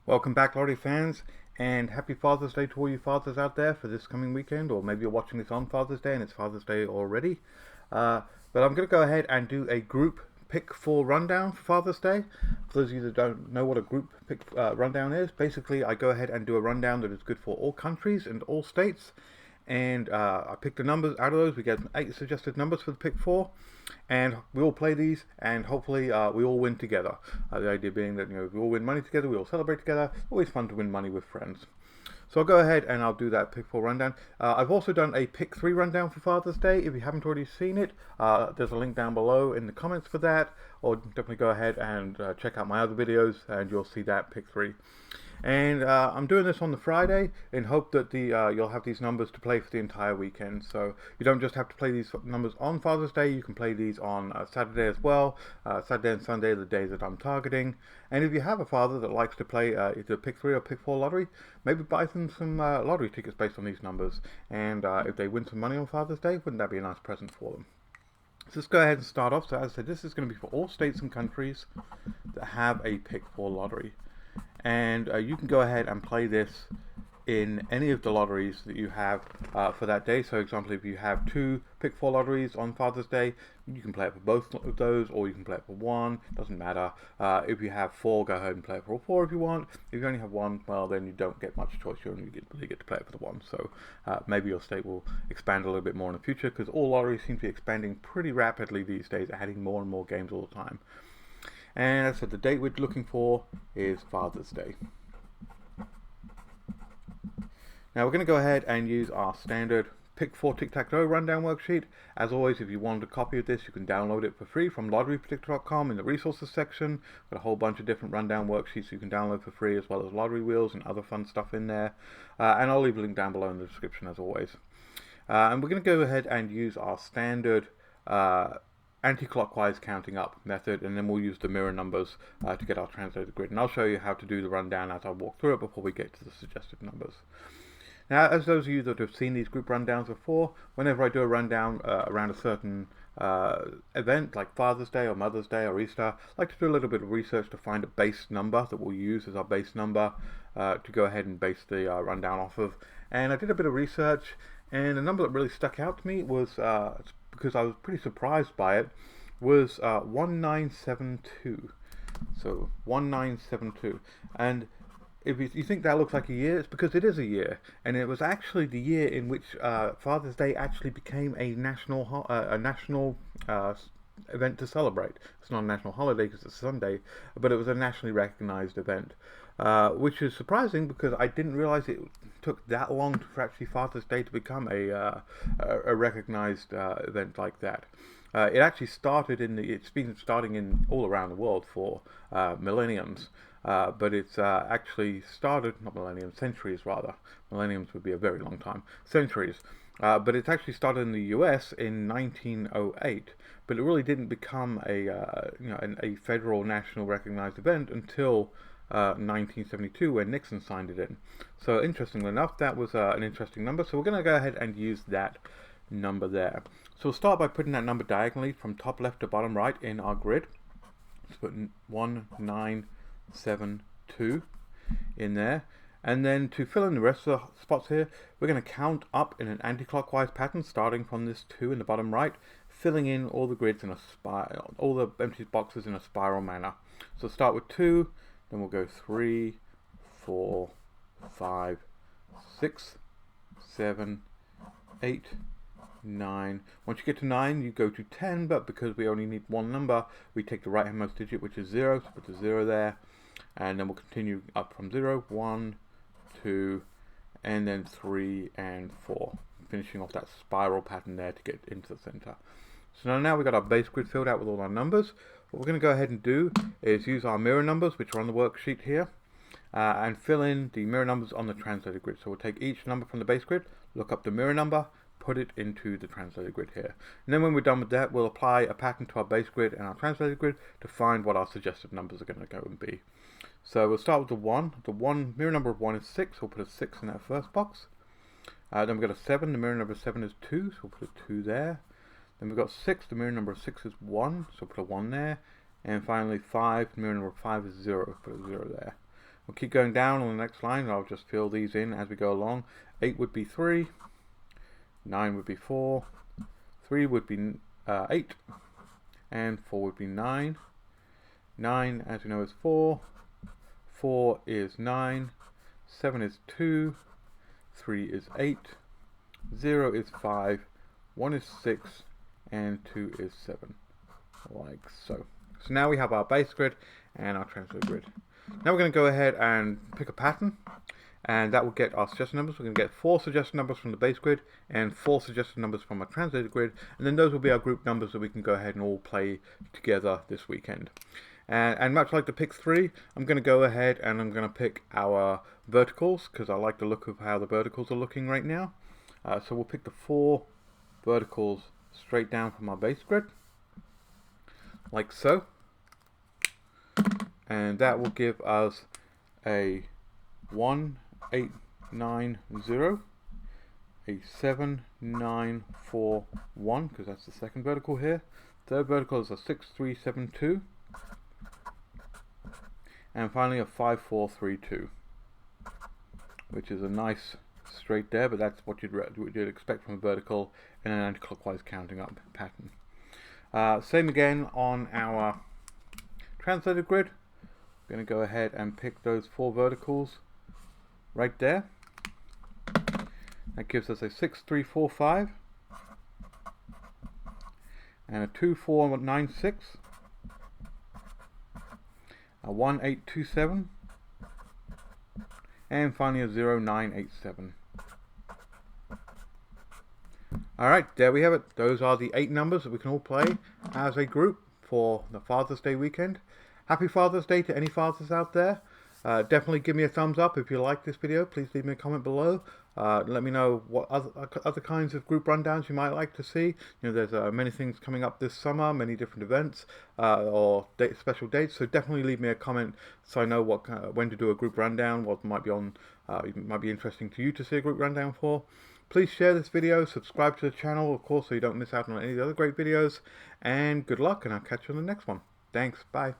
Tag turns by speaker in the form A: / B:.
A: Welcome back, lottery fans, and happy Father's Day to all you fathers out there for this coming weekend, or maybe you're watching this on Father's Day and it's Father's Day already. But I'm going to go ahead and do a group pick four rundown for Father's Day. For those of you that don't know what a group pick rundown is, basically I go ahead and do a rundown that is good for all countries and all states. And I pick the numbers out of those. We get 8 suggested numbers for the pick four, and we all play these, and hopefully we all win together. The idea being that we all win money together, we all celebrate together. Always fun to win money with friends. So I'll go ahead and I'll do that pick four rundown. I've also done a pick three rundown for Father's Day. If you haven't already seen it, there's a link down below in the comments for that, or definitely go ahead and check out my other videos, and you'll see that pick three. And I'm doing this on the Friday in hope that you'll have these numbers to play for the entire weekend. So you don't just have to play these numbers on Father's Day, you can play these on Saturday as well. Saturday and Sunday are the days that I'm targeting. And if you have a father that likes to play either pick three or pick four lottery, maybe buy them some lottery tickets based on these numbers. And if they win some money on Father's Day, wouldn't that be a nice present for them? So let's go ahead and start off. So as I said, this is going to be for all states and countries that have a pick four lottery. And you can go ahead and play this in any of the lotteries that you have for that day. So, for example, if you have 2 pick 4 lotteries on Father's Day, you can play it for both of those, or you can play it for one. Doesn't matter. If you have 4, go ahead and play it for all 4 if you want. If you only have 1, well, then you don't get much choice. You only get to play it for the 1. So maybe your state will expand a little bit more in the future, because all lotteries seem to be expanding pretty rapidly these days, adding more and more games all the time. And as I said, the date we're looking for is Father's Day. Now we're going to go ahead and use our standard Pick 4 Tic-Tac-Toe rundown worksheet. As always, if you want a copy of this, you can download it for free from lotterypredictor.com in the resources section. Got a whole bunch of different rundown worksheets you can download for free, as well as lottery wheels and other fun stuff in there. And I'll leave a link down below in the description as always. And we're going to go ahead and use our standard anti-clockwise counting up method, and then we'll use the mirror numbers to get our translated grid. And I'll show you how to do the rundown as I walk through it before we get to the suggested numbers. Now, as those of you that have seen these group rundowns before, whenever I do a rundown around a certain event like Father's Day or Mother's Day or Easter, I like to do a little bit of research to find a base number that we'll use as our base number to go ahead and base the rundown off of. And I did a bit of research, and the number that really stuck out to me was, because I was pretty surprised by it, was 1972. So 1972. And if you think that looks like a year, it's because it is a year, and it was actually the year in which Father's Day actually became a national event to celebrate. It's not a national holiday because it's Sunday, but it was a nationally recognized event, which is surprising because I didn't realize it took that long for actually Father's Day to become a recognized event like that. It actually started it's been starting in all around the world for millenniums. But it's actually started, not millennium, centuries rather. Millenniums would be a very long time. Centuries. But it's actually started in the US in 1908. But it really didn't become a federal national recognized event until 1972 when Nixon signed it in. So interestingly enough, that was an interesting number. So we're going to go ahead and use that number there. So we'll start by putting that number diagonally from top left to bottom right in our grid. Let's put 1972 in there, and then to fill in the rest of the spots here, we're going to count up in an anti-clockwise pattern, starting from this 2 in the bottom right, filling in all the grids in a spiral, all the empty boxes in a spiral manner. So start with 2, then we'll go 3, 4, 5, 6, 7, 8, 9. Once you get to 9, you go to 10, but because we only need one number, we take the right handmost digit, which is 0, so put the 0 there, and then we'll continue up from 0, 1, 2, and then 3 and 4, finishing off that spiral pattern there to get into the center. So now we've got our base grid filled out with all our numbers. What we're going to go ahead and do is use our mirror numbers, which are on the worksheet here, and fill in the mirror numbers on the translated grid. So we'll take each number from the base grid, look up the mirror number, put it into the translated grid here. And then when we're done with that, we'll apply a pattern to our base grid and our translated grid to find what our suggested numbers are going to go and be. So we'll start with the 1. The mirror number of 1 is 6, we'll put a 6 in that first box. Then we've got a 7, the mirror number of 7 is 2, so we'll put a 2 there. Then we've got 6, the mirror number of 6 is 1, so we'll put a 1 there. And finally 5, the mirror number of 5 is 0, put a 0 there. We'll keep going down on the next line. I'll just fill these in as we go along. 8 would be 3, 9 would be 4, 3 would be 8, and 4 would be 9. 9, as you know, is 4, 4 is 9, 7 is 2, 3 is 8, 0 is 5, 1 is 6, and 2 is 7, like so. So now we have our base grid and our translated grid. Now we're going to go ahead and pick a pattern, and that will get our suggested numbers. We're going to get 4 suggested numbers from the base grid and 4 suggested numbers from our translated grid, and then those will be our group numbers that we can go ahead and all play together this weekend. And much like the pick 3, I'm going to go ahead and I'm going to pick our verticals, because I like the look of how the verticals are looking right now. So we'll pick the 4 verticals straight down from our base grid, like so. And that will give us a 1, 8, 9, 0, a 7, 9, 4, 1, because that's the second vertical here. Third vertical is a 6, 3, 7, 2. And finally a 5, 4, 3, 2, which is a nice straight there, but that's what you'd expect from a vertical in an anti-clockwise counting up pattern. Same again on our translated grid. I'm going to go ahead and pick those 4 verticals right there. That gives us a 6, 3, 4, 5, and a 2, 4, 9, 6. A 1, 8, 2, 7, and finally a 0, 9, 8, 7. Alright, there we have it. Those are the 8 numbers that we can all play as a group for the Father's Day weekend. Happy Father's Day to any fathers out there. Definitely give me a thumbs up if you like this video. Please leave me a comment below. Let me know what other kinds of group rundowns you might like to see. You know, there's many things coming up this summer, many different events or special dates. So definitely leave me a comment so I know what when to do a group rundown, what might be on, might be interesting to you to see a group rundown for. Please share this video, subscribe to the channel, of course, so you don't miss out on any of the other great videos. And good luck, and I'll catch you on the next one. Thanks, bye.